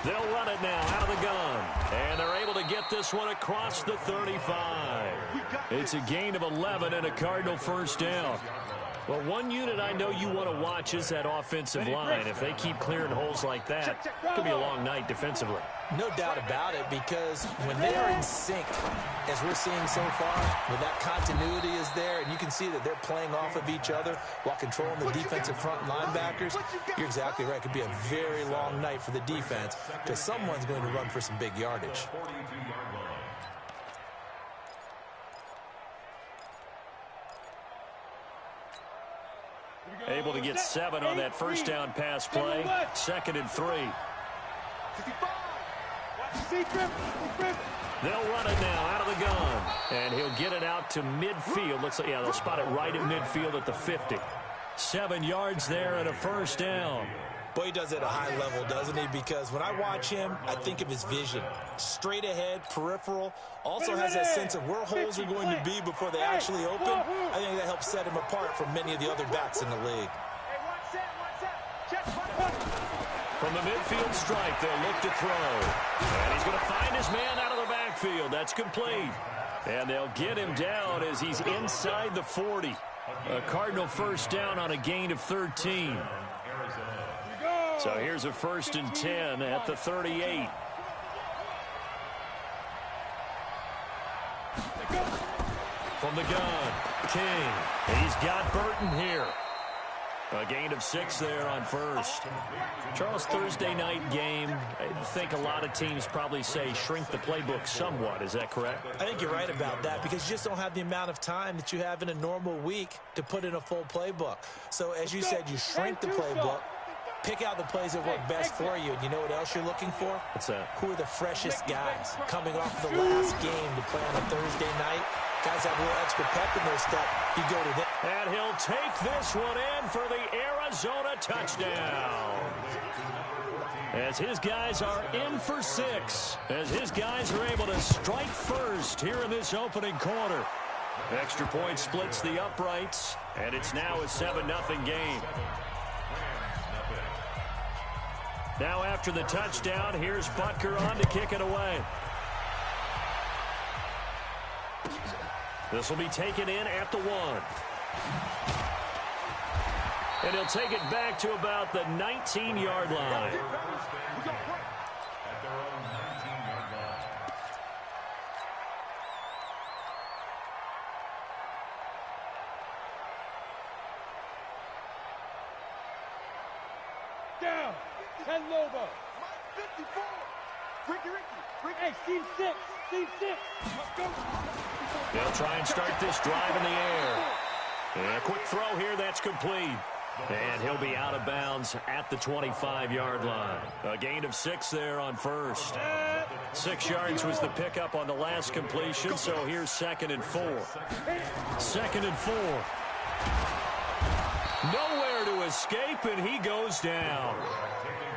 They'll run it now out of the gun. And they're able to get this one across the 35. It's a gain of 11 and a Cardinal first down. Well, one unit I know you want to watch is that offensive line. If they keep clearing holes like that, it could be a long night defensively. No doubt about it, because when they are in sync, as we're seeing so far, when that continuity is there, and you can see that they're playing off of each other while controlling the defensive front linebackers, you're exactly right. It could be a very long night for the defense because someone's going to run for some big yardage. Able to get 7 on that first down pass play. 2nd and 3. They'll run it now out of the gun. And he'll get it out to midfield. Looks like, yeah, they'll spot it right at midfield at the 50. 7 yards there and a first down. Boy, he does it at a high level, doesn't he? Because when I watch him, I think of his vision. Straight ahead, peripheral. Also has that sense of where holes are going to be before they actually open. I think that helps set him apart from many of the other backs in the league. From the midfield strike, they'll look to throw. And he's going to find his man out of the backfield. That's complete. And they'll get him down as he's inside the 40. A Cardinal first down on a gain of 13. So here's a 1st and 10 at the 38. From the gun, King. He's got Burton here. A gain of 6 there on first. Charles, Thursday night game, I think a lot of teams probably say shrink the playbook somewhat. Is that correct? I think you're right about that because you just don't have the amount of time that you have in a normal week to put in a full playbook. So as you said, you shrink the playbook, pick out the plays that work best for you. And you know what else you're looking for? What's that? Who are the freshest guys coming off the last game to play on a Thursday night? Guys have a little extra pep in their step. You go to them. And he'll take this one in for the Arizona touchdown. As his guys are in for 6. As his guys are able to strike first here in this opening quarter. Extra point splits the uprights. And it's now a 7-0 game. Now after the touchdown, here's Butker on to kick it away. This will be taken in at the 1. And he'll take it back to about the 19-yard line. Down. 10 Lobo. 54. Ricky. Hey, Steve 6. Let's go. They'll try and start this drive in the air. And a quick throw here, that's complete. And he'll be out of bounds at the 25-yard line. A gain of 6 there on first. 6 yards was the pickup on the last completion, so here's 2nd and 4. 2nd and 4. Nowhere to escape, and he goes down.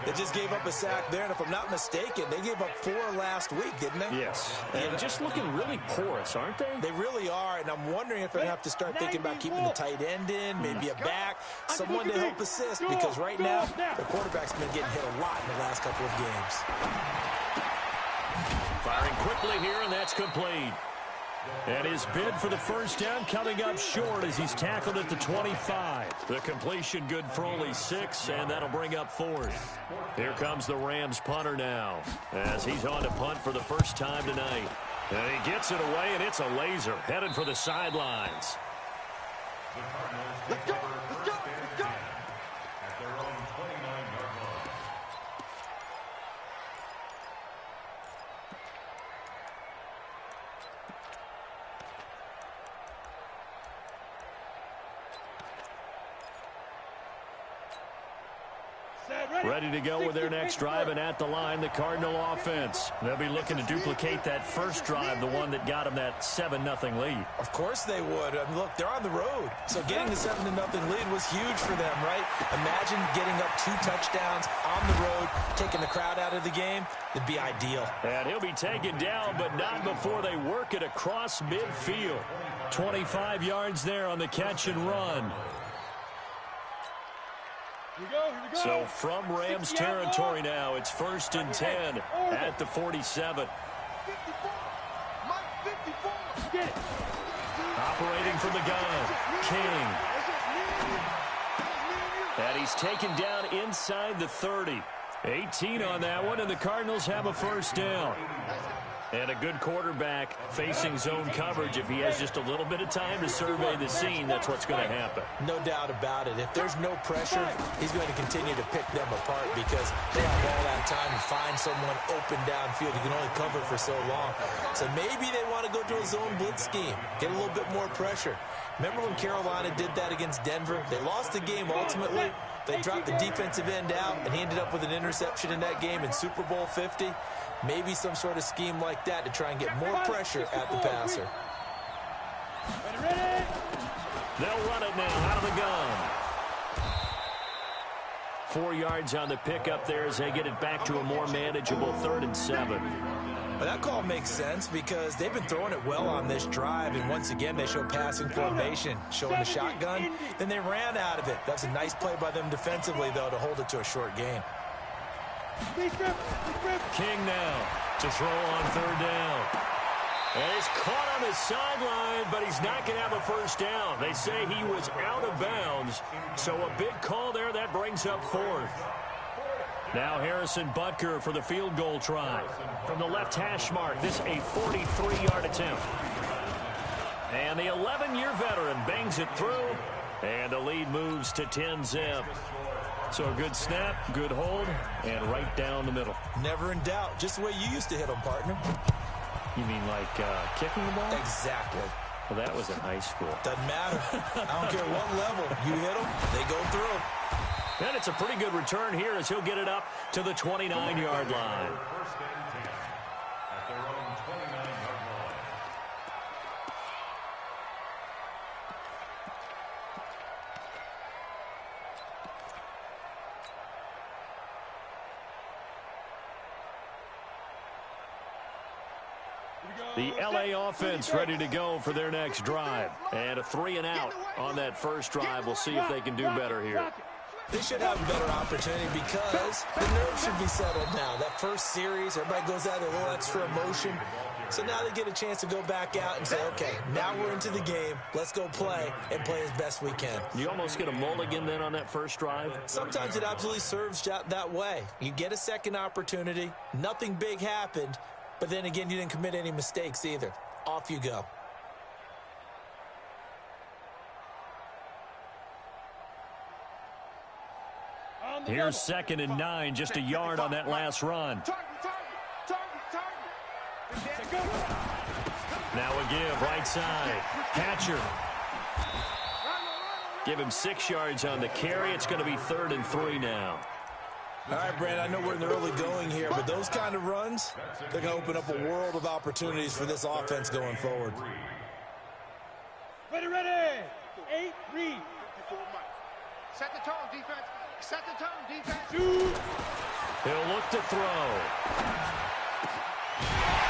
They just gave up a sack there, and if I'm not mistaken, they gave up 4 last week, didn't they? Yes. And just looking really porous, aren't they? They really are, and I'm wondering if they're going to have to start thinking about keeping the tight end in, maybe a back, someone to help assist, because right now, the quarterback's been getting hit a lot in the last couple of games. Firing quickly here, and that's complete. And his bid for the first down coming up short as he's tackled at the 25. The completion good for only 6, and that'll bring up 4th. Here comes the Rams punter now as he's on to punt for the first time tonight. And he gets it away, and it's a laser headed for the sidelines. Let's go. Set. Ready to go with their next drive, and at the line, the Cardinal offense. They'll be looking to duplicate that first drive, the one that got them that 7-0 lead. Of course they would. I mean, look, they're on the road. So getting the 7-0 lead was huge for them, right? Imagine getting up 2 touchdowns on the road, taking the crowd out of the game. It'd be ideal. And he'll be taken down, but not before they work it across midfield. 25 yards there on the catch and run. Here we go. So from Rams territory now, it's 1st and 10 at the 47. 54. Mike 54. Get it. Operating from the gun, King. And he's taken down inside the 30. 18 on that one, and the Cardinals have a first down. And a good quarterback facing zone coverage. If he has just a little bit of time to survey the scene, that's what's going to happen. No doubt about it. If there's no pressure, he's going to continue to pick them apart because they have all that time to find someone open downfield. You can only cover for so long. So maybe they want to go to a zone blitz scheme, get a little bit more pressure. Remember when Carolina did that against Denver? They lost the game ultimately. They dropped the defensive end out, and he ended up with an interception in that game in Super Bowl 50. Maybe some sort of scheme like that to try and get more pressure at the passer. Ready. They'll run it now out of the gun. 4 yards on the pickup there as they get it back to a more manageable 3rd and 7. But that call makes sense because they've been throwing it well on this drive, and once again they show passing formation, showing the shotgun. Then they ran out of it. That's a nice play by them defensively, though, to hold it to a short gain. King now to throw on 3rd down. And he's caught on the sideline, but he's not going to have a first down. They say he was out of bounds, so a big call there. That brings up 4th. Now Harrison Butker for the field goal try. From the left hash mark, this a 43-yard attempt. And the 11-year veteran bangs it through, and the lead moves to 10-zip. So a good snap, good hold, and right down the middle. Never in doubt. Just the way you used to hit them, partner. You mean like kicking the ball? Exactly. Well, that was in high school. Doesn't matter. I don't care what level. You hit them, they go through. And it's a pretty good return here as he'll get it up to the 29-yard line. The LA offense ready to go for their next drive. And a 3-and-out on that first drive. We'll see if they can do better here. They should have a better opportunity because the nerves should be settled now. That first series, everybody goes out with a little extra emotion. So now they get a chance to go back out and say, okay, now we're into the game. Let's go play and play as best we can. You almost get a mulligan then on that first drive? Sometimes it absolutely serves that way. You get a second opportunity. Nothing big happened. But then again, you didn't commit any mistakes either. Off you go. Here's 2nd and 9, just a yard on that last run. Now a give, right side. Hatcher. Give him 6 yards on the carry. It's going to be 3rd and 3 now. All right, Brad, I know we're in the early going here, but those kind of runs, they're going to open up a world of opportunities for this offense going forward. Ready. 8, read. Set the tone, defense. Set the tone, defense. He'll look to throw.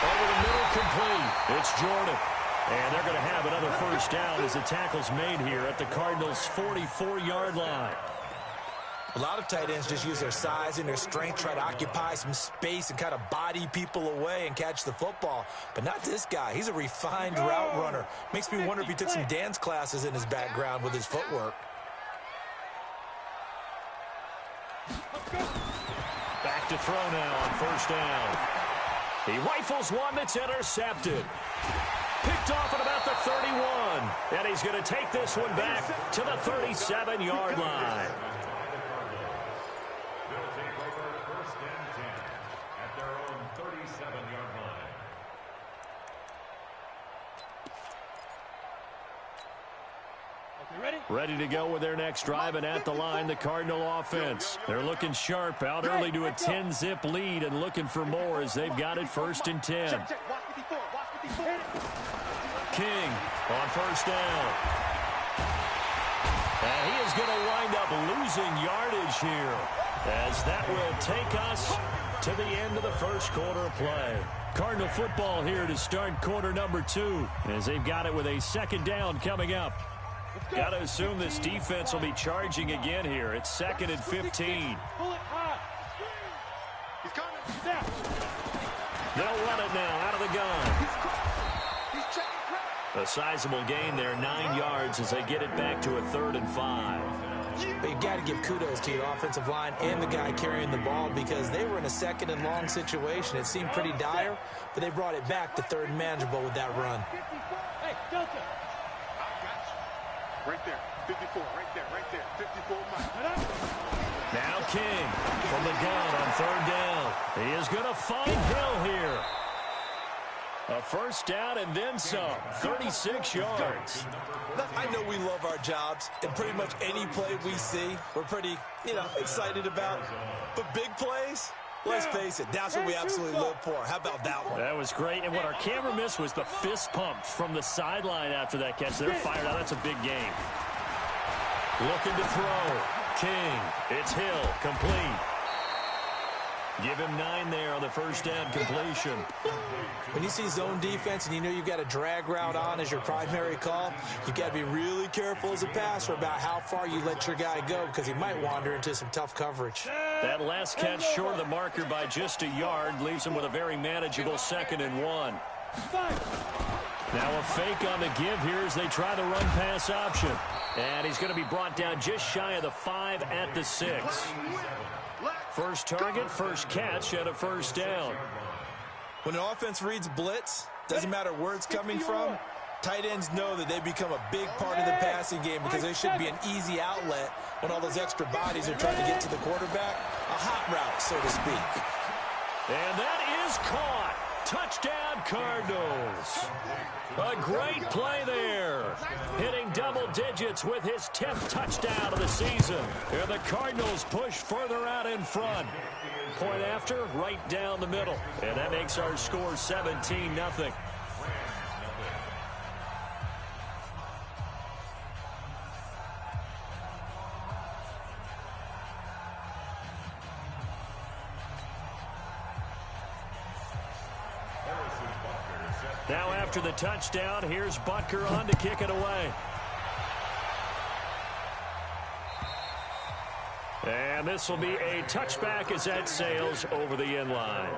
Over the middle, complete. It's Jordan. And they're going to have another first down as the tackle's made here at the Cardinals' 44-yard line. A lot of tight ends just use their size and their strength, try to occupy some space and kind of body people away and catch the football. But not this guy. He's a refined route runner. Makes me wonder if he took some dance classes in his background with his footwork. Back to throw now on first down. He rifles one that's intercepted. Picked off at about the 31. And he's going to take this one back to the 37-yard line. They'll take over 1st and 10 at their own 37-yard line. Ready to go with their next drive, and at the line, the Cardinal offense. They're looking sharp, out early to a 10-zip lead and looking for more as they've got it 1st and 10. King on 1st down. And he is going to wind up losing yardage here as that will take us to the end of the first quarter of play. Cardinal football here to start quarter number 2 as they've got it with a 2nd down coming up. Got to assume this defense will be charging again here. It's 2nd and 15. They'll run it now out of the gun. A sizable gain there, 9 yards as they get it back to a 3rd and 5. But you got to give kudos to your offensive line and the guy carrying the ball because they were in a 2nd and long situation. It seemed pretty dire, but they brought it back to 3rd and manageable with that run. Hey, Delta. Right there, 54, right there, 54 miles. Now King from the gun on 3rd down. He is going to find Hill here. A 1st down and then some, 36 yards. I know we love our jobs, and pretty much any play we see, we're pretty, excited about. But big plays, let's face it, that's what we absolutely live for. How about that one? That was great, and what our camera missed was the fist pump from the sideline after that catch. They're fired out. That's a big game. Looking to throw. King. It's Hill. Complete. Give him 9 there on the 1st down completion. When you see zone defense and you know you've got a drag route on as your primary call, you've got to be really careful as a passer about how far you let your guy go because he might wander into some tough coverage. That last catch short of the marker by just a yard leaves him with a very manageable 2nd and 1. Now a fake on the give here as they try the run-pass option. And he's going to be brought down just shy of the 5 at the 6. First target, first catch at a 1st down. When an offense reads blitz, doesn't matter where it's coming from, tight ends know that they become a big part of the passing game because they should be an easy outlet when all those extra bodies are trying to get to the quarterback. A hot route, so to speak. And that is caught. Touchdown, Cardinals. A great play there. Hitting double digits with his 10th touchdown of the season. And the Cardinals push further out in front. Point after, right down the middle. And that makes our score 17-0. Now after the touchdown, here's Butker on to kick it away. And this will be a touchback as that sails over the end line.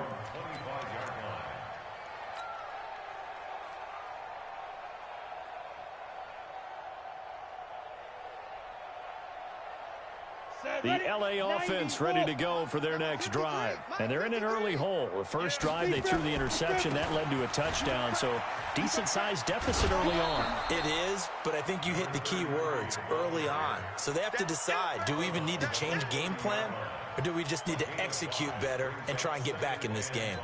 The LA offense ready to go for their next drive. And they're in an early hole. The first drive, they threw the interception. That led to a touchdown. So decent-sized deficit early on. It is, but I think you hit the key words, early on. So they have to decide, do we even need to change game plan? Or do we just need to execute better and try and get back in this game?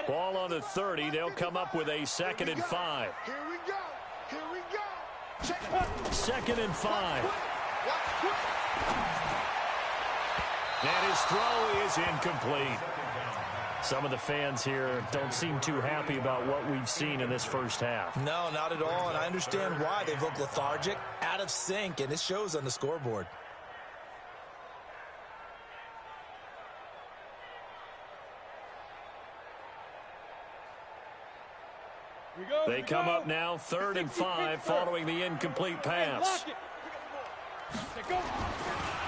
Ball on the 30. They'll come up with a 2nd and 5. Here we go. Here we go. Check it. 2nd and 5. And his throw is incomplete. Some of the fans here don't seem too happy about what we've seen in this first half. No, not at all, and I understand why. They've looked lethargic, out of sync, and it shows on the scoreboard. They come up now 3rd and 5 following the incomplete pass.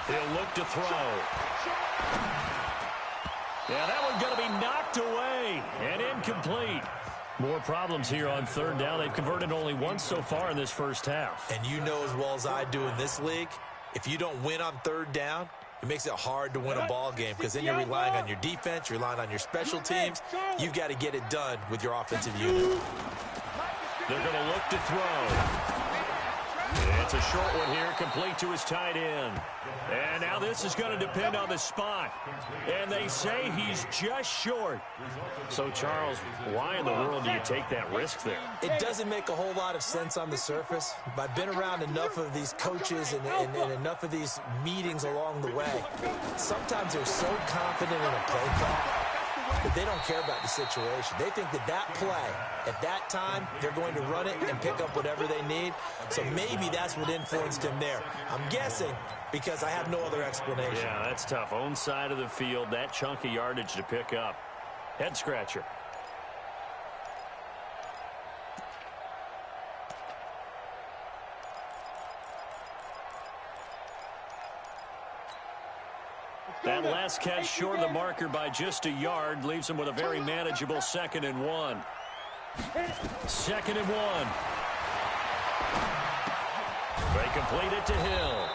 He'll look to throw. Yeah, that one's going to be knocked away and incomplete. More problems here on 3rd down. They've converted only once so far in this first half. And you know as well as I do in this league, if you don't win on 3rd down, it makes it hard to win a ball game because then you're relying on your defense, you're relying on your special teams. You've got to get it done with your offensive unit. They're going to look to throw. It's a short one here, complete to his tight end. And now this is going to depend on the spot. And they say he's just short. So, Charles, why in the world do you take that risk there? It doesn't make a whole lot of sense on the surface. But I've been around enough of these coaches and enough of these meetings along the way. Sometimes they're so confident in a play call that they don't care about the situation. They think that that play, at that time, they're going to run it and pick up whatever they need. So maybe that's what influenced him there. I'm guessing because I have no other explanation. Yeah, that's tough. Own side of the field, that chunk of yardage to pick up. Head scratcher. That last catch short of the marker by just a yard leaves him with a very manageable 2nd and 1. 2nd and 1. They complete it to Hill.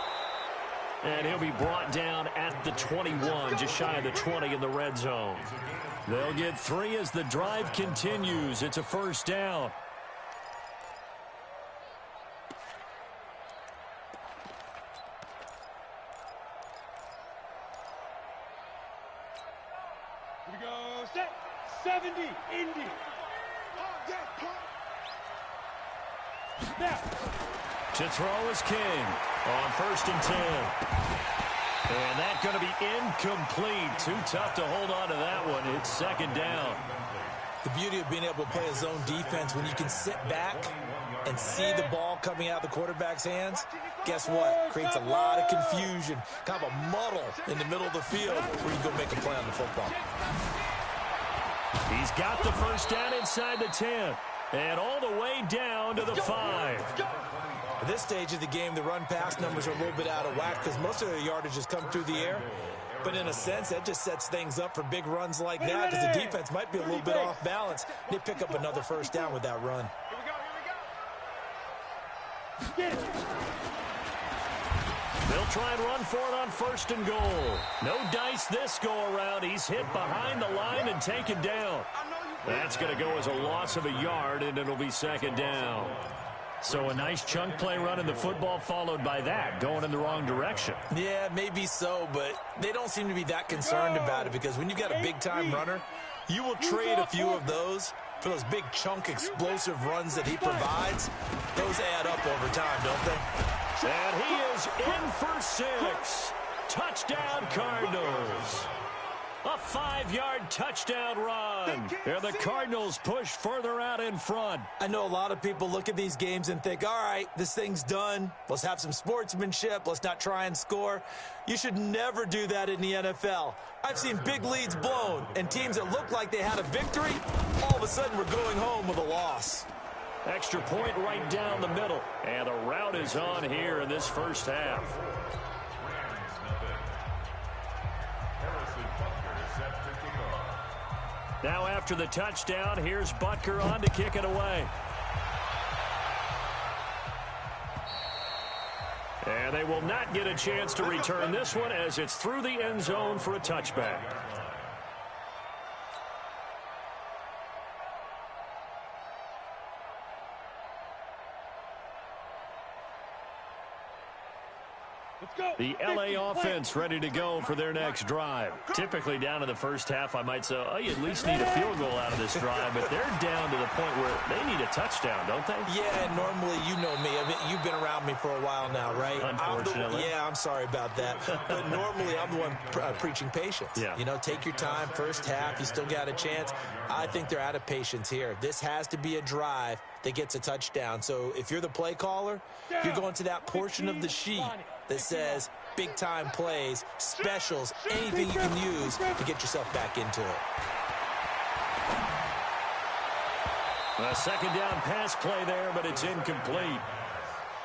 And he'll be brought down at the 21, just shy of the 20 in the red zone. They'll get 3 as the drive continues. It's a first down. Here we go. Set. 70. Indy. Now. To throw is King on 1st and 10. And that's going to be incomplete. Too tough to hold on to that one. It's 2nd down. The beauty of being able to play a zone defense, when you can sit back and see the ball coming out of the quarterback's hands, guess what? Creates a lot of confusion, kind of a muddle in the middle of the field where you can go make a play on the football. He's got the first down inside the 10 and all the way down to the 5. At this stage of the game, the run-pass numbers are a little bit out of whack because most of their yardage has come through the air. But in a sense, that just sets things up for big runs like that because the defense might be a little bit off balance. They pick up another first down with that run. They'll try and run for it on 1st and goal. No dice this go-around. He's hit behind the line and taken down. That's going to go as a loss of a yard, and it'll be 2nd down. So a nice chunk play running the football followed by that, going in the wrong direction. Yeah, maybe so, but they don't seem to be that concerned about it because when you've got a big-time runner, you will trade a few of those for those big chunk explosive runs that he provides. Those add up over time, don't they? And he is in for 6. Touchdown, Cardinals. A 5-yard touchdown run. And the Cardinals push further out in front. I know a lot of people look at these games and think, all right, this thing's done. Let's have some sportsmanship. Let's not try and score. You should never do that in the NFL. I've seen big leads blown, and teams that looked like they had a victory, all of a sudden we're going home with a loss. Extra point right down the middle. And the route is on here in this first half. Now after the touchdown, here's Butker on to kick it away. And they will not get a chance to return this one as it's through the end zone for a touchback. The LA offense ready to go for their next drive. Typically down in the first half, I might say, oh, you at least need a field goal out of this drive, but they're down to the point where they need a touchdown, don't they? Yeah, normally, you know me. I mean, you've been around me for a while now, right? Unfortunately. I'm sorry about that. But normally, I'm the one preaching patience. Yeah. You know, take your time, first half, you still got a chance. I think they're out of patience here. This has to be a drive that gets a touchdown. So if you're the play caller, you're going to that portion of the sheet that says big-time plays, specials, anything you can use to get yourself back into it. A 2nd down pass play there, but it's incomplete.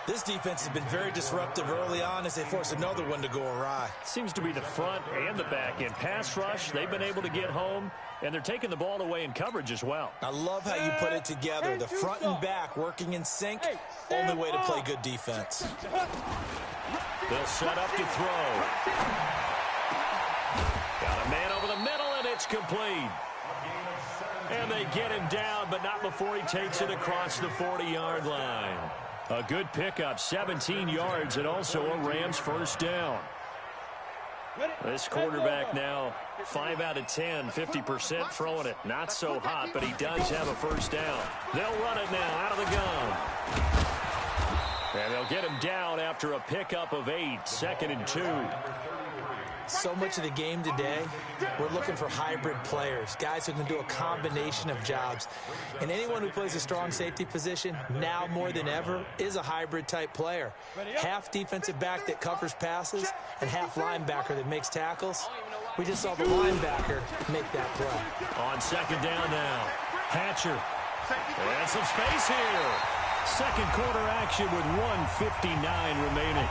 This defense has been very disruptive early on as they force another one to go awry. Seems to be the front and the back end. Pass rush, they've been able to get home, and they're taking the ball away in coverage as well. I love how you put it together. The front and back working in sync, only way to play good defense. They'll set up to throw. Got a man over the middle, and it's complete. And they get him down, but not before he takes it across the 40-yard line. A good pickup, 17 yards, and also a Rams first down. This quarterback now 5 out of 10, 50% throwing it. Not so hot, but he does have a first down. They'll run it now out of the gun. And they'll get him down after a pickup of 8, 2nd and 2. So much of the game today, we're looking for hybrid players, guys who can do a combination of jobs. And anyone who plays a strong safety position, now more than ever, is a hybrid-type player. Half defensive back that covers passes and half linebacker that makes tackles. We just saw the linebacker make that play. On 2nd down now, Hatcher. And some space here. Second quarter action with 1:59 remaining.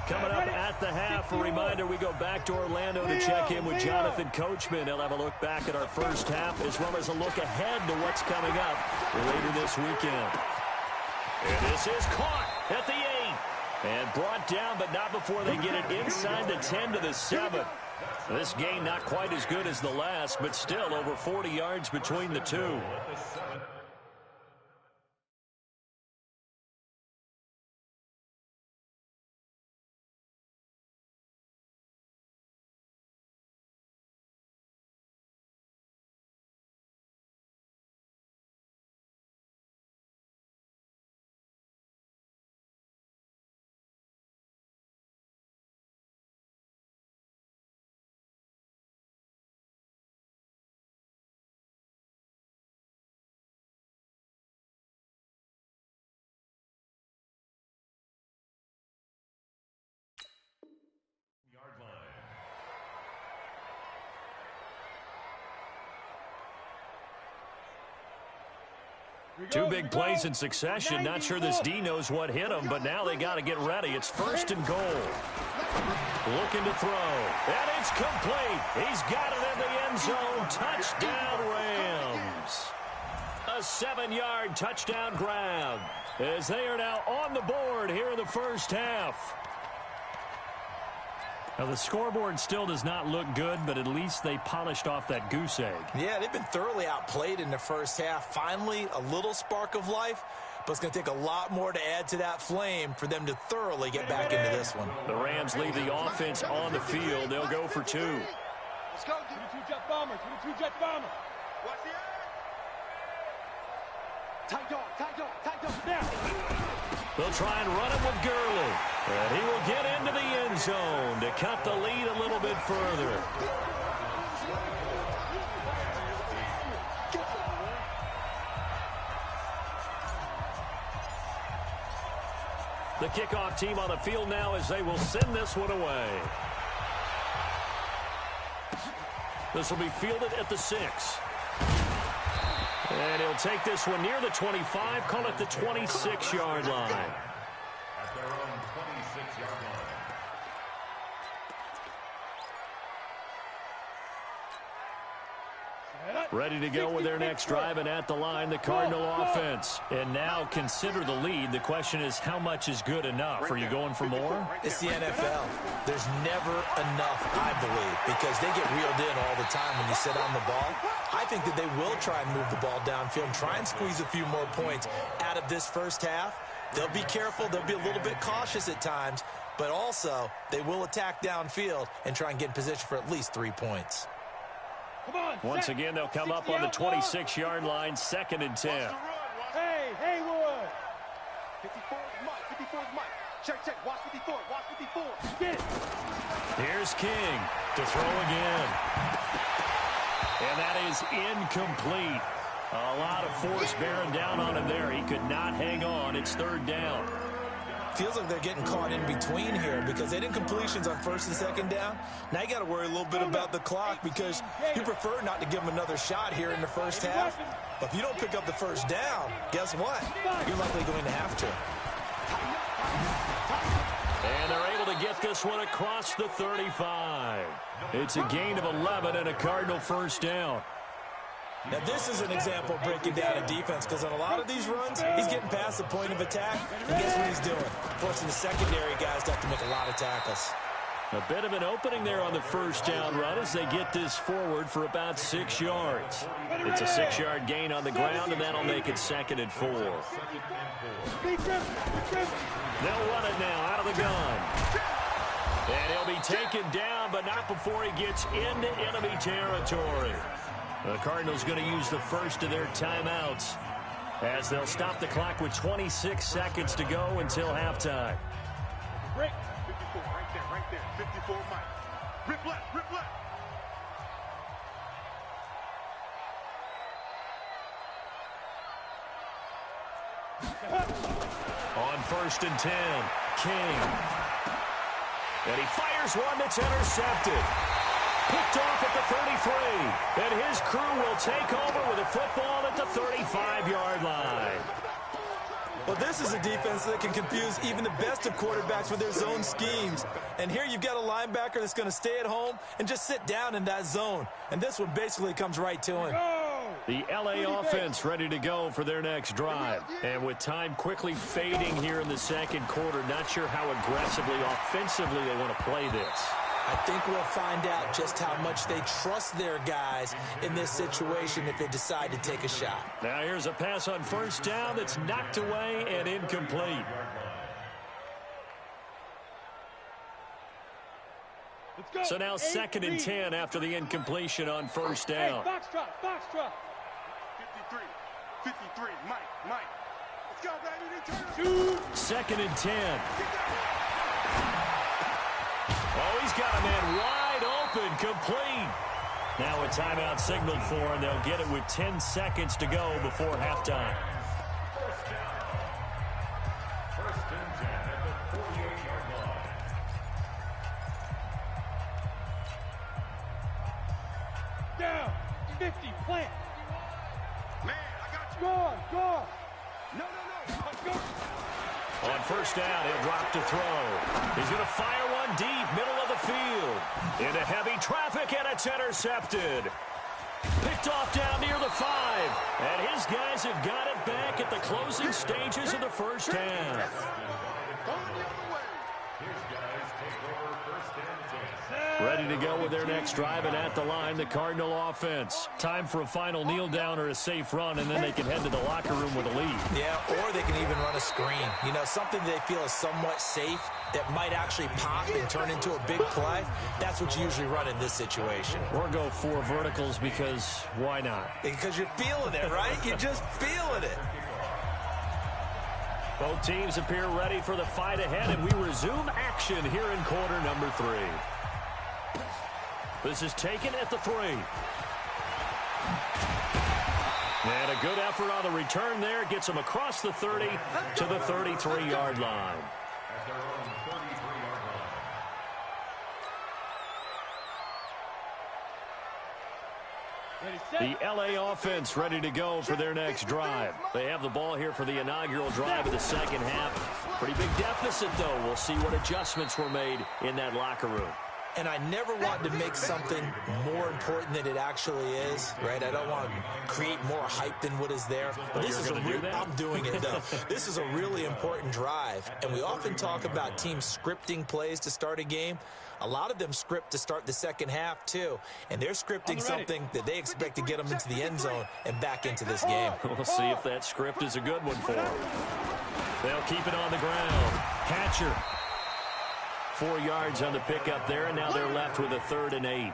Coming up at the half, a reminder, we go back to Orlando to check in with Jonathan Coachman. He'll have a look back at our first half as well as a look ahead to what's coming up later this weekend. And this is caught at the 8. And brought down, but not before they get it inside the 10 to the 7. This game not quite as good as the last, but still over 40 yards between the two. Two big plays in succession. Not sure this D knows what hit him, but now they got to get ready. It's 1st and goal. Looking to throw. And it's complete. He's got it in the end zone. Touchdown, Rams. A 7-yard touchdown grab as they are now on the board here in the first half. Now, the scoreboard still does not look good, but at least they polished off that goose egg. Yeah, they've been thoroughly outplayed in the first half. Finally, a little spark of life, but it's going to take a lot more to add to that flame for them to thoroughly get back into this one. The Rams leave the offense on the field. They'll go for 2. Let's go. 22 jet bombers. 22 jet bombers. Watch the tight dog, tight dog, tight dog. Now. They'll try and run it with Gurley. And he will get into the end zone to cut the lead a little bit further. The kickoff team on the field now as they will send this one away. This will be fielded at the 6. And he'll take this one near the 25, call it the 26-yard line. At their own 26-yard line. Ready to go with their next drive, and at the line, the Cardinal offense. And now consider the lead. The question is, how much is good enough? Are you going for more? It's the NFL. There's never enough, I believe, because they get reeled in all the time when you sit on the ball. I think that they will try and move the ball downfield and try and squeeze a few more points out of this first half. They'll be careful. They'll be a little bit cautious at times, but also they will attack downfield and try and get in position for at least 3 points. Once again, they'll come up on the 26-yard line, 2nd and 10. Hey, Haywood. 54 is Mike. 54 is Mike. Check. Watch 54. Watch 54. Get it. Here's King to throw again. And that is incomplete. A lot of force bearing down on him there. He could not hang on. It's 3rd down. Feels like they're getting caught in between here because they did completions on 1st and 2nd down. Now you got to worry a little bit about the clock because you prefer not to give them another shot here in the first half. But if you don't pick up the first down, guess what? You're likely going to have to. And they're able to get this one across the 35. It's a gain of 11 and a Cardinal first down. Now, this is an example of breaking down a defense because on a lot of these runs, he's getting past the point of attack, and guess what he's doing? Forcing the secondary guys to have to make a lot of tackles. A bit of an opening there on the first down run as they get this forward for about 6 yards. It's a 6-yard gain on the ground, and that'll make it 2nd and 4. They'll run it now out of the gun. And he'll be taken down, but not before he gets into enemy territory. The Cardinals going to use the first of their timeouts as they'll stop the clock with 26 seconds to go until halftime. Break. 54, right there. 54, Mike. Rip left, rip left. On 1st and 10, King. And he fires one that's intercepted. Picked off at the 33. And his crew will take over with a football at the 35-yard line. Well, this is a defense that can confuse even the best of quarterbacks with their zone schemes. And here you've got a linebacker that's going to stay at home and just sit down in that zone. And this one basically comes right to him. The LA offense ready to go for their next drive. And with time quickly fading here in the second quarter, not sure how aggressively, offensively they want to play this. I think we'll find out just how much they trust their guys in this situation if they decide to take a shot. Now here's a pass on 1st down that's knocked away and incomplete. So now 2nd and 10 after the incompletion on 1st down. Hey, Foxtrot. 53, Mike. Let's go, baby. 2nd and 10. Oh, he's got a man wide open, complete. Now a timeout signaled for, and they'll get it with 10 seconds to go before halftime. 1st and 10 at the 48-yard line. Down. 50, plant. Man, I got you. Go. No. Go. On 1st down, he'll drop to throw. He's going to fire one deep, middle of the field. Into heavy traffic, and it's intercepted. Picked off down near the 5. And his guys have got it back at the closing stages of the first half. Ready to go with their next drive, and at the line, the Cardinal offense. Time for a final kneel down or a safe run, and then they can head to the locker room with a lead. Yeah, or they can even run a screen. You know, something they feel is somewhat safe that might actually pop and turn into a big play. That's what you usually run in this situation. Or go 4 verticals because why not? Because you're feeling it, right? You're just feeling it. Both teams appear ready for the fight ahead, and we resume action here in quarter number 3. This is taken at the 3. And a good effort on the return there. Gets him across the 30 to the 33-yard line. At their own 33-yard line. The LA offense ready to go for their next drive. They have the ball here for the inaugural drive of the second half. Pretty big deficit, though. We'll see what adjustments were made in that locker room. And I never want to make something more important than it actually is, right? I don't want to create more hype than what is there. But this is I'm doing it, though. This is a really important drive. And we often talk about teams scripting plays to start a game. A lot of them script to start the second half, too. And they're scripting something that they expect to get them into the end zone and back into this game. We'll see if that script is a good one for them. They'll keep it on the ground. Hatcher. 4 yards on the pickup there, and now they're left with a 3rd and 8.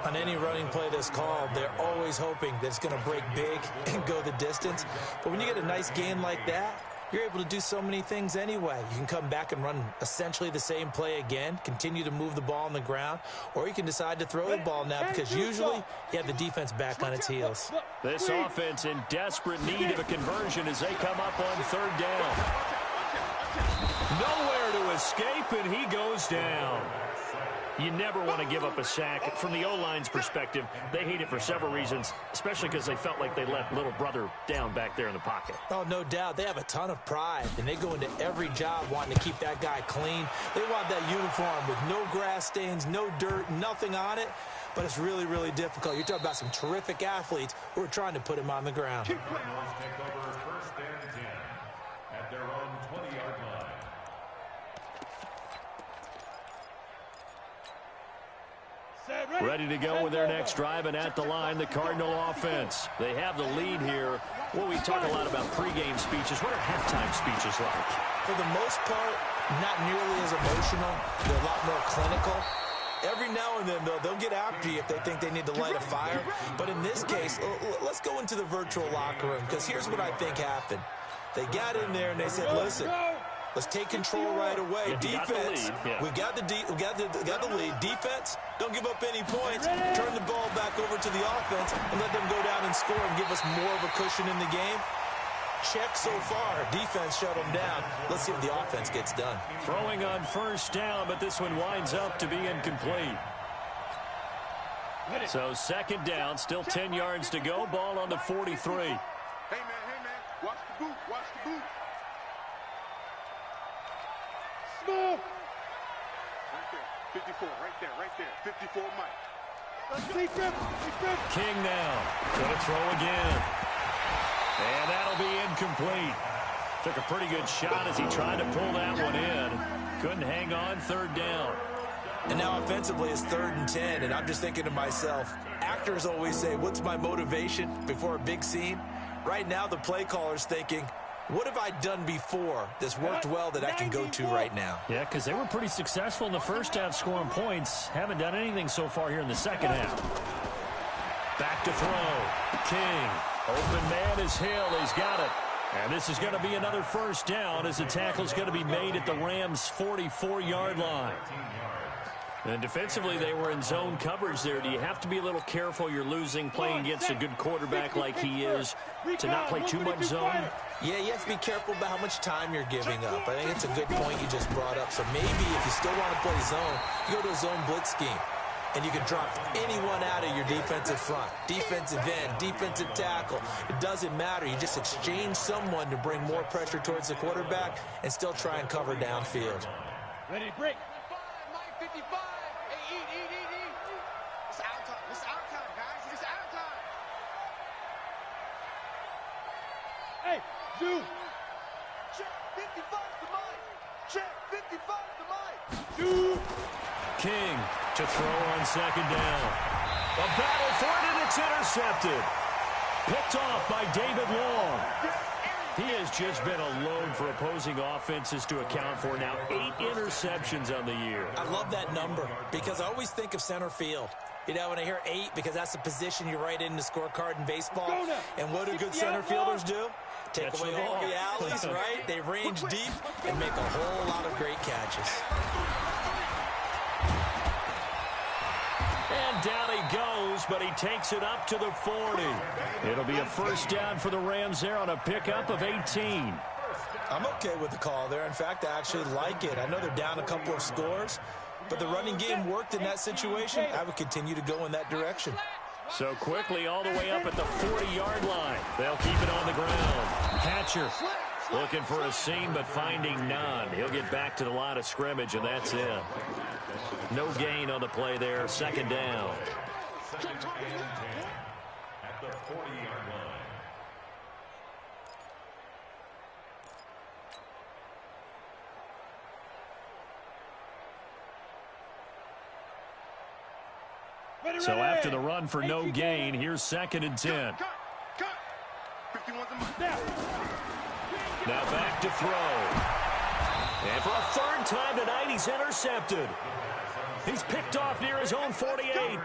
On any running play that's called, they're always hoping that it's going to break big and go the distance. But when you get a nice gain like that, you're able to do so many things anyway. You can come back and run essentially the same play again, continue to move the ball on the ground, or you can decide to throw the ball now because usually you have the defense back on its heels. This offense in desperate need of a conversion as they come up on 3rd down. Nowhere to escape, and he goes down. You never want to give up a sack. From the O-line's perspective, they hate it for several reasons, especially because they felt like they let little brother down back there in the pocket. Oh, no doubt. They have a ton of pride, and they go into every job wanting to keep that guy clean. They want that uniform with no grass stains, no dirt, nothing on it. but it's really, really difficult. You're talking about some terrific athletes who are trying to put him on the ground. Take over first and 10 at their own 20-yard line. Ready to go with their next drive, and at the line, the Cardinal offense. They have the lead here. Well, we talk a lot about pregame speeches. What are halftime speeches like? For the most part, not nearly as emotional. They're a lot more clinical. Every now and then, though, they'll get after you if they think they need to light a fire. But in this case, let's go into the virtual locker room, because here's what I think happened. They got in there and they said, listen, let's take control right away. Defense, we got the lead. Defense, don't give up any points. Turn the ball back over to the offense and let them go down and score and give us more of a cushion in the game. Check so far. Defense shut them down. Let's see if the offense gets done. Throwing on first down, but this one winds up to be incomplete. So second down, still 10 yards to go. Ball on the 43. Hey, man, watch the boot, watch the boot. Small. Right there, 54, right there, 54 Mike. King now, gonna throw again. And that'll be incomplete. Took a pretty good shot as he tried to pull that one in. Couldn't hang on, third down. And now offensively it's 3rd and 10, and I'm just thinking to myself, actors always say, what's my motivation before a big scene? Right now the play caller's thinking, what have I done before that's worked well that I can go to right now? Yeah, because they were pretty successful in the first half scoring points. Haven't done anything so far here in the second half. Back to throw. King. Open man is Hill. He's got it. And this is going to be another first down as the tackle's going to be made at the Rams' 44-yard line. And defensively, they were in zone coverage there. Do you have to be a little careful? You're losing playing against a good quarterback like he is to not play too much zone? Yeah, you have to be careful about how much time you're giving up. I think it's a good point you just brought up. So maybe if you still want to play zone, you go to a zone blitz scheme. And you can drop anyone out of your defensive front. Defensive end, defensive tackle. It doesn't matter. You just exchange someone to bring more pressure towards the quarterback and still try and cover downfield. Ready to break. 55, Mike 55. Hey, eat. It's our time. It's our time, guys. It's our time. Hey, Zoo. Check 55 to Mike. Check 55 to Mike. Zoo. King to throw on second down. A battle for it, and it's intercepted. Picked off by David Long. He has just been a load for opposing offenses to account for. Now 8 interceptions on the year. I love that number because I always think of center field. You know, when I hear 8, because that's the position you write in the scorecard in baseball. And what do good center fielders do? Take away all the alleys, right? They range deep and make a whole lot of great catches. And down he goes, but he takes it up to the 40. It'll be a first down for the Rams there on a pickup of 18. I'm okay with the call there. In fact, I actually like it. I know they're down a couple of scores, but the running game worked in that situation. I would continue to go in that direction. So quickly all the way up at the 40-yard line. They'll keep it on the ground. Hatcher looking for a seam, but finding none. He'll get back to the line of scrimmage, and that's it. No gain on the play there. Second down. Second and 10 at the 40-yard line. So after the run for no gain, here's second and 10. Cut. 51's a Mike. Now back to throw. And for a third time tonight, he's intercepted. He's picked off near his own 48.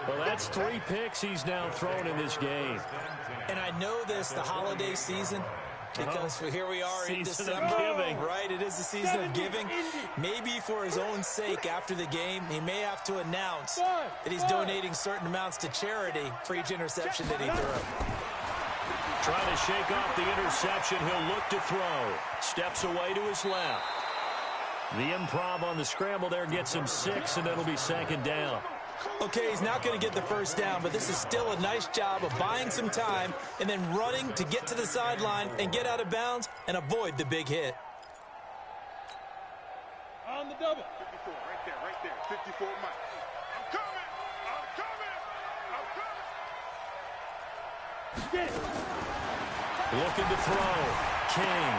Well, that's 3 picks he's now thrown in this game. And I know this, the holiday season, because here we are in Season of December, giving. right? It is the season of giving. Maybe for his own sake after the game, he may have to announce that he's donating certain amounts to charity for each interception that he threw. Trying to shake off the interception. He'll look to throw. Steps away to his left. The improv on the scramble there gets him 6, and it'll be second down. Okay, he's not going to get the first down, but this is still a nice job of buying some time and then running to get to the sideline and get out of bounds and avoid the big hit. On the double. 54, right there, 54 Mike. I'm coming. Looking to throw. King.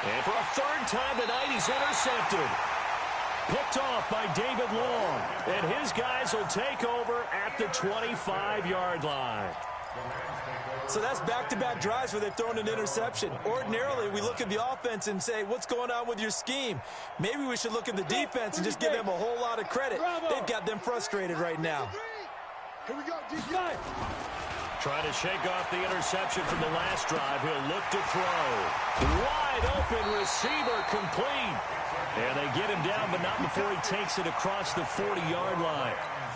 And for a third time tonight, he's intercepted. Picked off by David Long. And his guys will take over at the 25-yard line. So that's back-to-back drives where they've thrown an interception. Ordinarily, we look at the offense and say, what's going on with your scheme? Maybe we should look at the defense and just give them a whole lot of credit. They've got them frustrated right now. Here we go, D9. Trying to shake off the interception from the last drive. He'll look to throw. Wide open receiver complete. And they get him down, but not before he takes it across the 40-yard line.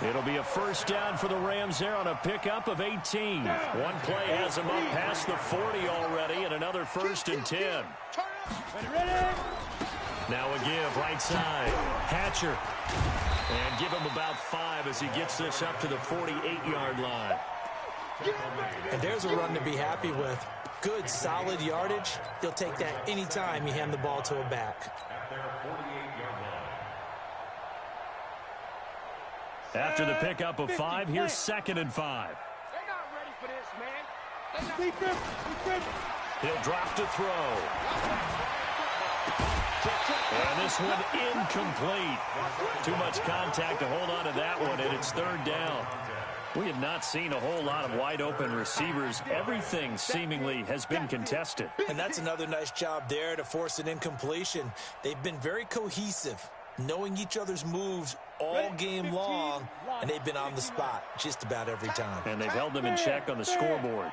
It'll be a first down for the Rams there on a pickup of 18. One play has him up past the 40 already, and another 1st and 10. Now a give right side. Hatcher. And give him about 5 as he gets this up to the 48-yard line. And there's a run to be happy with. Good, solid yardage. He'll take that anytime you hand the ball to a back. After the pickup of 5, here's 2nd and 5. They're not ready for this, man. He'll drop to throw. And this one incomplete. Too much contact to hold on to that one, and it's 3rd down. We have not seen a whole lot of wide-open receivers. Everything seemingly has been contested. And that's another nice job there to force an incompletion. They've been very cohesive, knowing each other's moves all game long, and they've been on the spot just about every time. And they've held them in check on the scoreboard.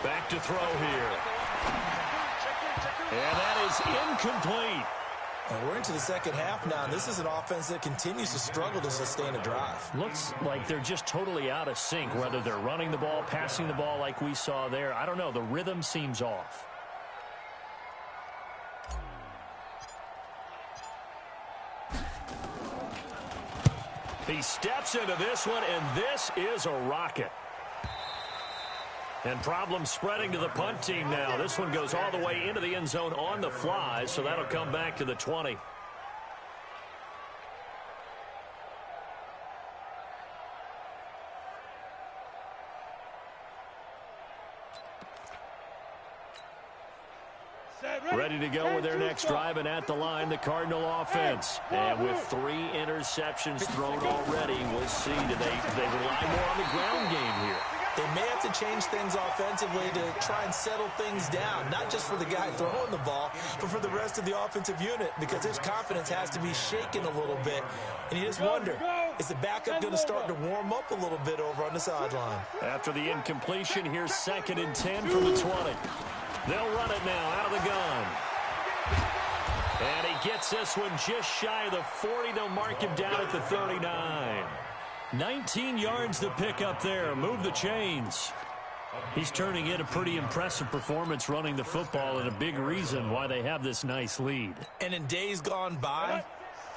Back to throw here. And that is incomplete. And we're into the second half now, and this is an offense that continues to struggle to sustain a drive. Looks like they're just totally out of sync, whether they're running the ball, passing the ball like we saw there. I don't know. The rhythm seems off. He steps into this one, and this is a rocket. And problems spreading to the punt team now. This one goes all the way into the end zone on the fly, so that'll come back to the 20. Ready to go with their next drive, and at the line, the Cardinal offense. And with 3 interceptions thrown already, we'll see. Do they rely more on the ground game here? They may have to change things offensively to try and settle things down, not just for the guy throwing the ball, but for the rest of the offensive unit, because his confidence has to be shaken a little bit. And you just wonder, is the backup going to start to warm up a little bit over on the sideline? After the incompletion, here's 2nd and 10 from the 20. They'll run it now out of the gun. And he gets this one just shy of the 40. They'll mark him down at the 39. 19 yards to pick up there. Move the chains. He's turning in a pretty impressive performance running the football, and a big reason why they have this nice lead. And in days gone by,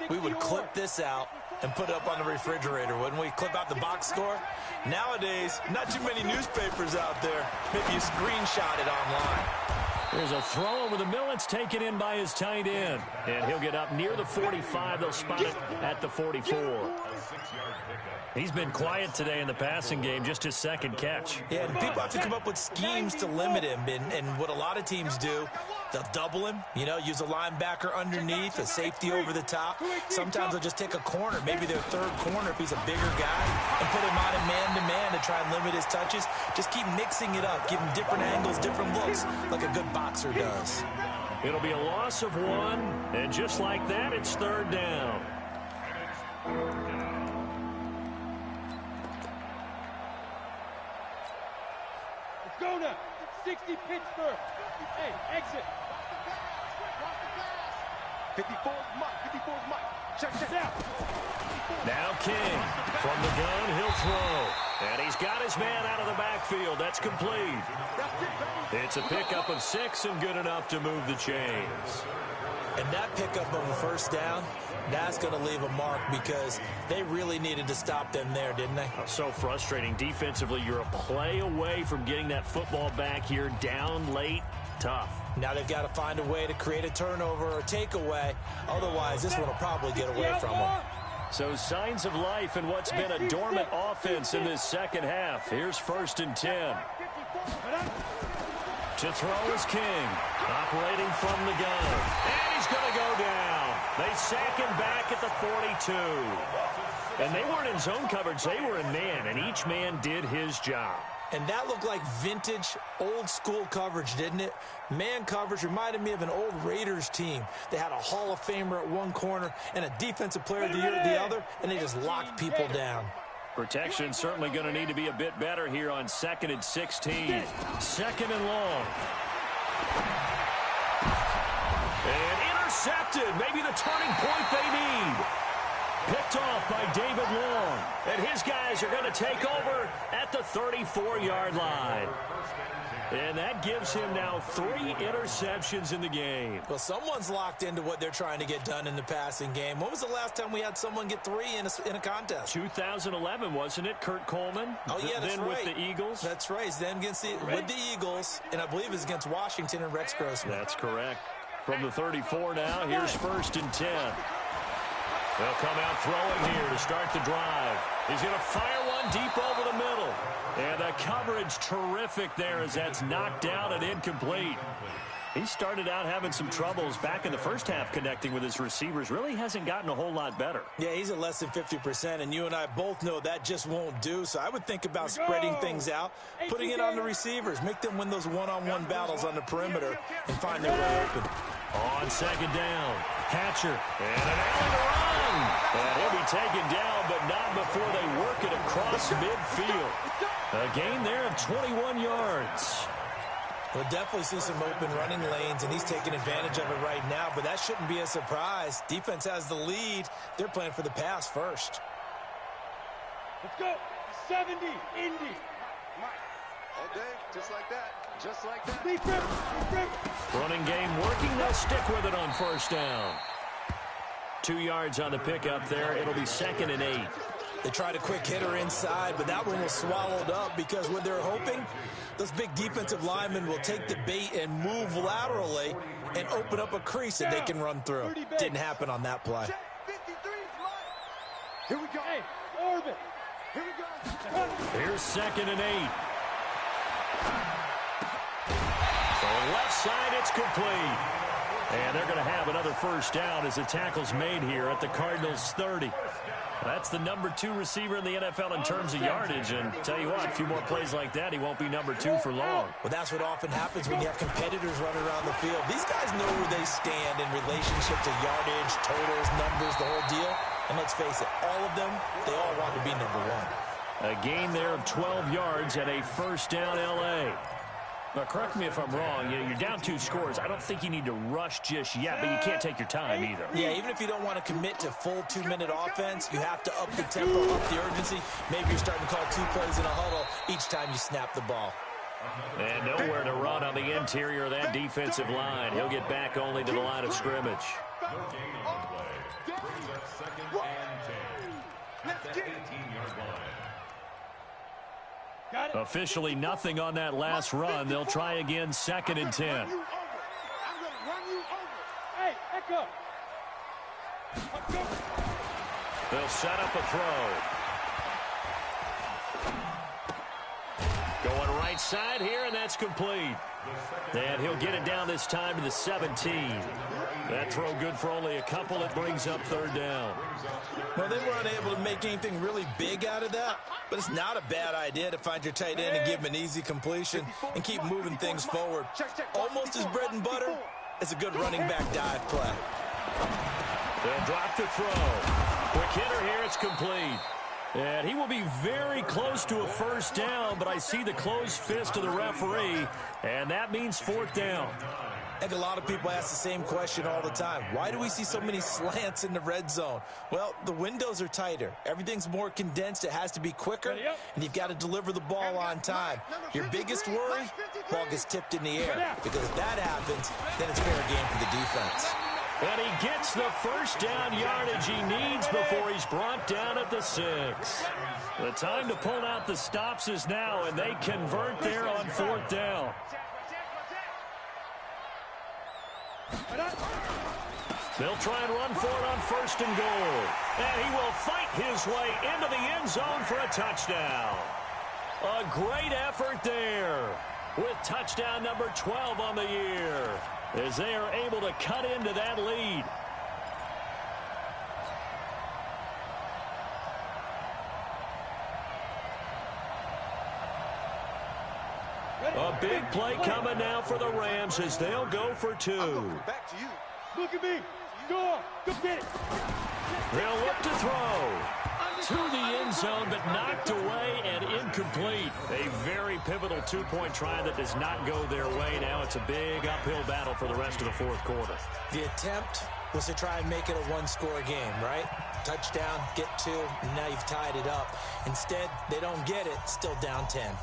we would clip this out and put it up on the refrigerator, wouldn't we? Clip out the box score. Nowadays, not too many newspapers out there. Maybe you screenshot it online. There's a throw over the middle. It's taken in by his tight end. And he'll get up near the 45. They'll spot it at the 44. He's been quiet today in the passing game, just his 2nd catch. Yeah, and people have to come up with schemes to limit him. And what a lot of teams do, they'll double him, use a linebacker underneath, a safety over the top. Sometimes they'll just take a corner, maybe their 3rd corner if he's a bigger guy, and put him on a man-to-man to try and limit his touches. Just keep mixing it up, give him different angles, different looks, like a good boxer does. It'll be a loss of 1, and just like that, it's 3rd down. Go now. 60 Pittsburgh. Hey, exit. 54 Mike. Check out. Now King from the gun. He'll throw. And he's got his man out of the backfield. That's complete. It's a pickup of 6 and good enough to move the chains. And that pickup of a first down, that's going to leave a mark because they really needed to stop them there, didn't they? So frustrating. Defensively, you're a play away from getting that football back here. Down late, tough. Now they've got to find a way to create a turnover or takeaway. Otherwise, this one will probably get away from them. So signs of life in what's been a dormant offense in this second half. Here's 1st and 10. To throw is King, operating from the gun. And he's going to go down. They sack him back at the 42. And they weren't in zone coverage. They were in man, and each man did his job. And that looked like vintage, old-school coverage, didn't it? Man coverage reminded me of an old Raiders team. They had a Hall of Famer at one corner and a Defensive Player of the Year at the other, and they just locked people down. Protection certainly going to need to be a bit better here on 2nd and 16. 2nd and long. And intercepted. Maybe the turning point they need. Picked off by David Long. And his guys are going to take over at the 34-yard line. And that gives him now 3 interceptions in the game. Well, someone's locked into what they're trying to get done in the passing game. When was the last time we had someone get 3 in a contest? 2011, wasn't it? Kurt Coleman? Oh, yeah, that's then right. with the Eagles? That's right. Then with the Eagles, and I believe it's against Washington and Rex Grossman. That's correct. From the 34 now, here's 1st and 10. They'll come out throwing here to start the drive. He's going to fire one deep over the middle. And the coverage terrific there as that's knocked down and incomplete. He started out having some troubles back in the first half connecting with his receivers. Really hasn't gotten a whole lot better. Yeah, he's at less than 50%, and you and I both know that just won't do. So I would think about spreading things out, putting it on the receivers, make them win those one-on-one battles on the perimeter, and find their way open. On 2nd down, Hatcher, and an alley to run. And he'll be taken down, but not before they work it across midfield. A gain there of 21 yards. We'll definitely see some open running lanes, and he's taking advantage of it right now, but that shouldn't be a surprise. Defense has the lead. They're playing for the pass first. Let's go. 70, Indy. All day, just like that. Just like that. Deep rip. Running game working. They'll stick with it on 1st down. 2 yards on the pickup there. It'll be 2nd and 8. They tried a quick hitter inside, but that one was swallowed up because what they're hoping, those big defensive linemen will take the bait and move laterally and open up a crease that they can run through. Didn't happen on that play. Here we go. Hey, orbit. Here we go. Here's 2nd and 8. So left side, it's complete. And they're going to have another 1st down as the tackle's made here at the Cardinals' 30. That's the number 2 receiver in the NFL in terms of yardage. And tell you what, a few more plays like that, he won't be number 2 for long. Well, that's what often happens when you have competitors running around the field. These guys know where they stand in relationship to yardage, totals, numbers, the whole deal. And let's face it, all of them, they all want to be number 1. A gain there of 12 yards and a 1st down L.A. Now, correct me if I'm wrong. You're down 2 scores. I don't think you need to rush just yet, but you can't take your time either. Yeah, even if you don't want to commit to full 2-minute offense, you have to up the tempo, up the urgency. Maybe you're starting to call 2 plays in a huddle each time you snap the ball. And nowhere to run on the interior of that defensive line. He'll get back only to the line of scrimmage. No gain on play. Brings up 2nd and 10. At the 18-yard line. Officially nothing on that last run. They'll try again 2nd and 10. I'm gonna run you over. Hey, Echo. They'll set up a throw. Going right side here, and that's complete. And he'll get it down this time to the 17. That throw good for only a couple. It brings up 3rd down. Well, they weren't able to make anything really big out of that, but it's not a bad idea to find your tight end and give him an easy completion and keep moving things forward. Almost as bread and butter as a good running back dive play. They'll drop the throw. Quick hitter here, it's complete. And he will be very close to a 1st down, but I see the closed fist of the referee, and that means 4th down. I think a lot of people ask the same question all the time. Why do we see so many slants in the red zone? Well, the windows are tighter. Everything's more condensed. It has to be quicker, and you've got to deliver the ball on time. Your biggest worry, ball gets tipped in the air, because if that happens, then it's fair game for the defense. And he gets the 1st down yardage he needs before he's brought down at the 6. The time to pull out the stops is now, and they convert there on 4th down. They'll try and run for it on 1st and goal. And he will fight his way into the end zone for a touchdown. A great effort there with touchdown number 12 on the year as they are able to cut into that lead. A big play coming now for the Rams as they'll go for 2. Back to you. Look at me. Go on. Go get it. They'll look to throw to the end zone, but knocked away and incomplete. A very pivotal two-point try that does not go their way. Now it's a big uphill battle for the rest of the 4th quarter. The attempt was to try and make it a one-score game, right? Touchdown, get 2, and now you've tied it up. Instead, they don't get it, still down 10.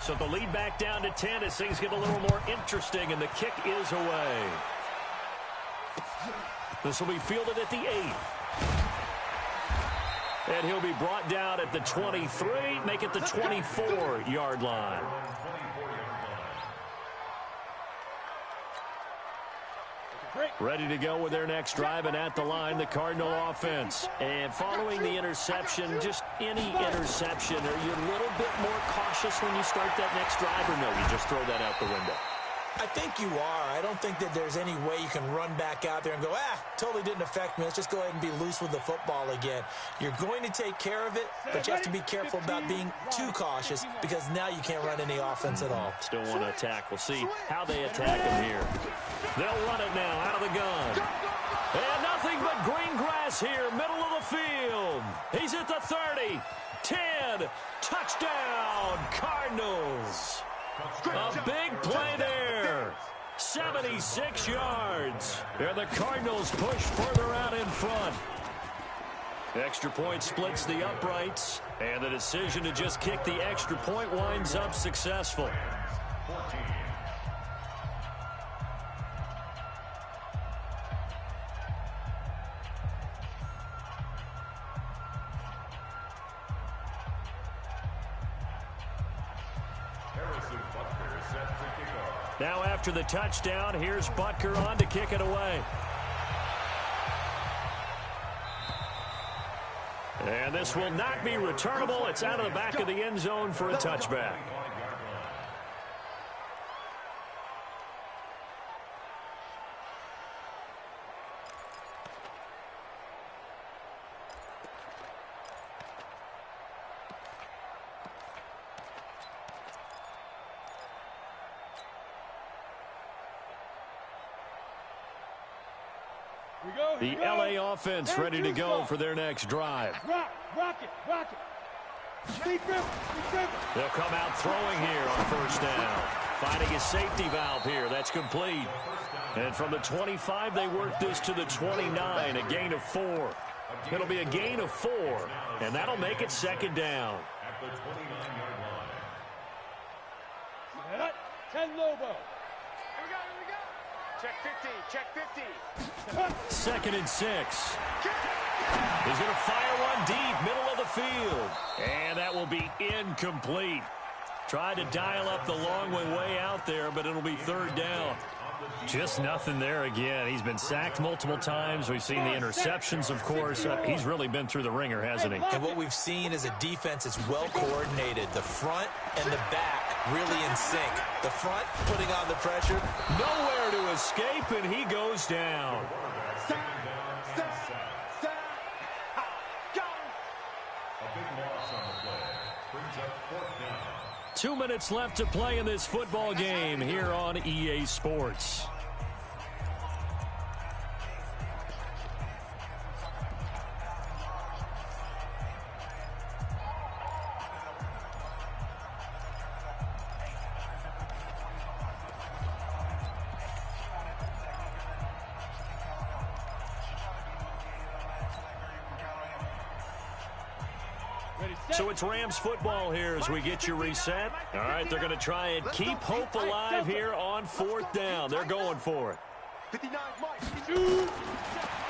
So the lead back down to 10 as things get a little more interesting, and the kick is away. This will be fielded at the 8. And he'll be brought down at the 23, make it the 24-yard line. Ready to go with their next drive, and at the line, the Cardinal offense. And following the interception, just any interception, are you a little bit more cautious when you start that next drive, or no, you just throw that out the window? I think you are. I don't think that there's any way you can run back out there and go, totally didn't affect me. Let's just go ahead and be loose with the football again. You're going to take care of it, but you have to be careful about being too cautious because now you can't run any offense at all. Still want to attack. We'll see how they attack him here. They'll run it now out of the gun. And nothing but green grass here, middle of the field. He's at the 30, 10, touchdown, Cardinals. A big play there. 76 yards. And the Cardinals push further out in front. Extra point splits the uprights. And the decision to just kick the extra point winds up successful. 14. Now after the touchdown, here's Butker on to kick it away. And this will not be returnable. It's out of the back of the end zone for a touchback. The LA offense ready to go for their next drive. Rock it. They'll come out throwing here on 1st down. Finding a safety valve here. That's complete. And from the 25, they work this to the 29, a gain of 4. It'll be a gain of 4, and that'll make it 2nd down. At the 29-yard line. 10 Lobo. Here we go. Check 50. 2nd and 6. He's going to fire one deep, middle of the field. And that will be incomplete. Tried to dial up the long way out there, but it'll be 3rd down. Just nothing there again. He's been sacked multiple times. We've seen the interceptions, of course. He's really been through the ringer, hasn't he? And what we've seen is a defense that's well coordinated. The front and the back really in sync. The front putting on the pressure. Nowhere to escape, and he goes down. A big loss on the play. Brings up 4th down. 2 minutes left to play in this football game here on EA Sports. So it's Rams football here as we get you reset. All right, they're going to try and keep hope alive here on 4th down. They're going for it. 59, Mike. 52.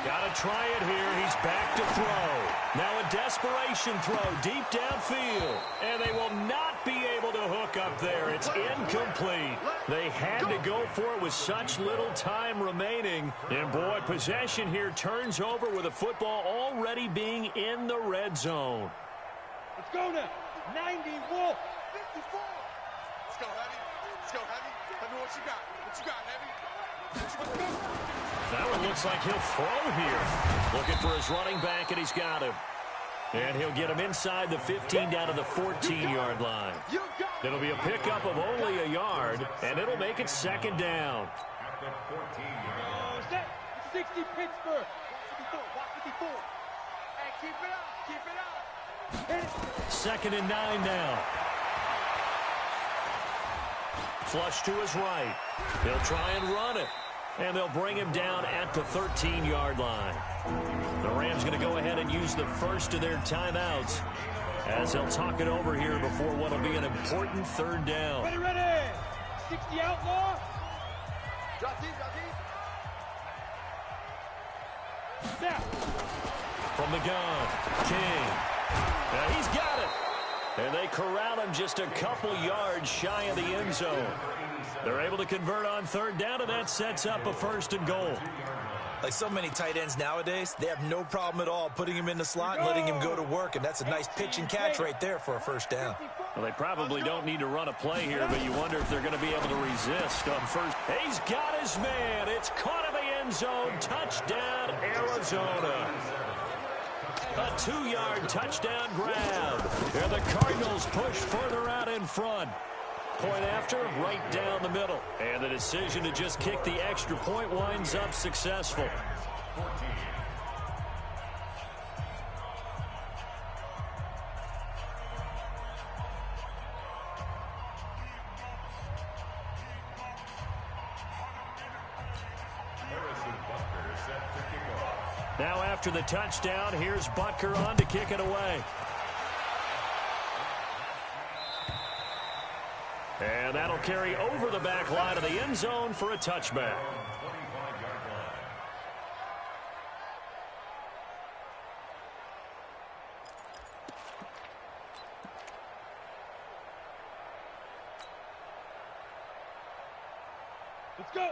Got to try it here. He's back to throw. Now a desperation throw deep downfield. And they will not be able to hook up there. It's incomplete. They had to go for it with such little time remaining. And, boy, possession here turns over with the football already being in the red zone. Let's go now. 90, Wolf. 54. Let's go, Heavy. Let's go, Heavy. Let me know what you got. What you got, Heavy? What you got? That one looks like he'll throw here. Looking for his running back, and he's got him. And he'll get him inside the 15 down to the 14-yard line. It'll be a pickup of only a yard, and it'll make it second down. At the 14-yard Set. 60, Pittsburgh. 54. Watch 54. Hey, keep it up. Keep it up. Hit it. Second and 9 now. Flush to his right. He'll try and run it. And they'll bring him down at the 13-yard line. The Rams going to go ahead and use the first of their timeouts as they'll talk it over here before what will be an important third down. Ready, ready. 60 outlaw. Drop deep, drop deep. Now. From the gun, King. Now he's got it. And they corral him just a couple yards shy of the end zone. They're able to convert on third down, and that sets up a first and goal. Like so many tight ends nowadays, they have no problem at all putting him in the slot and letting him go to work, and that's a nice pitch and catch right there for a first down. Well, they probably don't need to run a play here, but you wonder if they're going to be able to resist on first. He's got his man. It's caught in the end zone. Touchdown, Arizona. A 2-yard touchdown grab. And the Cardinals push further out in front. Point after, right down the middle. And the decision to just kick the extra point winds up successful. Now after the touchdown, here's Butker on to kick it away. And that'll carry over the back line of the end zone for a touchback.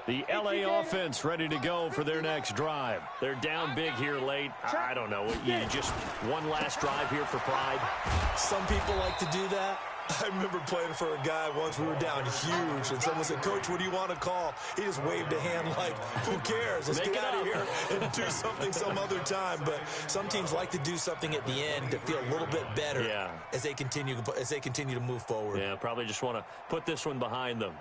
The LA offense ready to go for their next drive. They're down big here late. I don't know. You just one last drive here for pride. Some people like to do that. I remember playing for a guy once. We were down huge, and someone said, "Coach, what do you want to call?" He just waved a hand like, "Who cares? Let's get out of here and do something some other time." But some teams like to do something at the end to feel a little bit better as they continue to move forward. Yeah, probably just want to put this one behind them.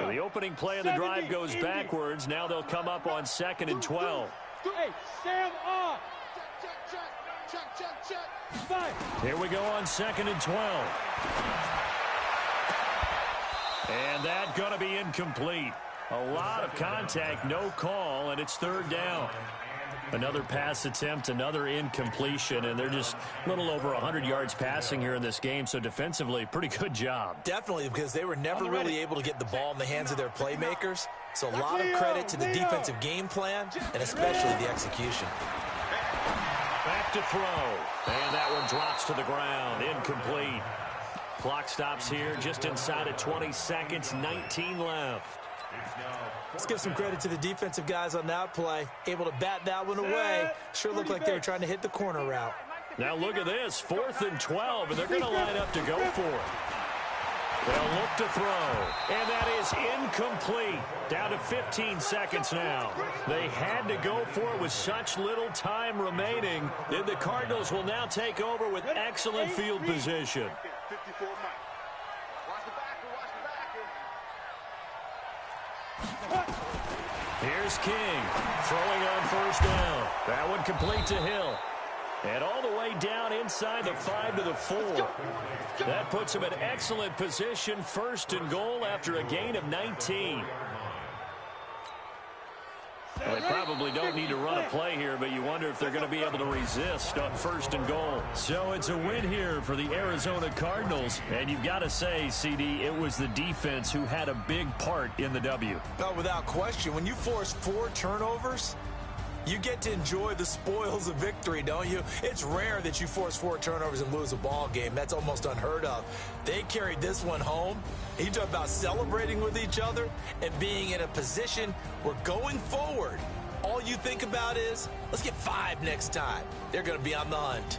So the opening play of the drive goes backwards. Now they'll come up on 2nd and 12. Hey, Sam on. Check. Here we go on 2nd and 12. And that's going to be incomplete. A lot of contact, no call, and it's third down. Another pass attempt, another incompletion, and they're just a little over 100 yards passing here in this game, so defensively, pretty good job. Definitely, because they were never really able to get the ball in the hands of their playmakers, so a lot of credit to the defensive game plan and especially the execution. Back to throw, and that one drops to the ground, incomplete. Clock stops here just inside of 20 seconds, 19 left. Let's give some credit to the defensive guys on that play. Able to bat that one away. Sure looked like they were trying to hit the corner route. Now look at this, 4th and 12, and they're going to line up to go for it. They'll look to throw, and that is incomplete. Down to 15 seconds now. They had to go for it with such little time remaining. Then the Cardinals will now take over with excellent field position. 54 Mike. Watch the backer, watch the backer. Here's King throwing on first down. That one complete to Hill. And all the way down inside the 5 to the 4. That puts him in excellent position, 1st and goal after a gain of 19. Well, they probably don't need to run a play here, but you wonder if they're going to be able to resist on 1st and goal. So it's a win here for the Arizona Cardinals. And you've got to say, CD, it was the defense who had a big part in the W. Oh, without question. When you force 4 turnovers, you get to enjoy the spoils of victory, don't you? It's rare that you force 4 turnovers and lose a ball game. That's almost unheard of. They carried this one home. You talk about celebrating with each other and being in a position where going forward, all you think about is, let's get 5 next time. They're going to be on the hunt.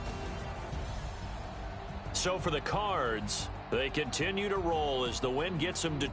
So for the Cards, they continue to roll as the win gets them to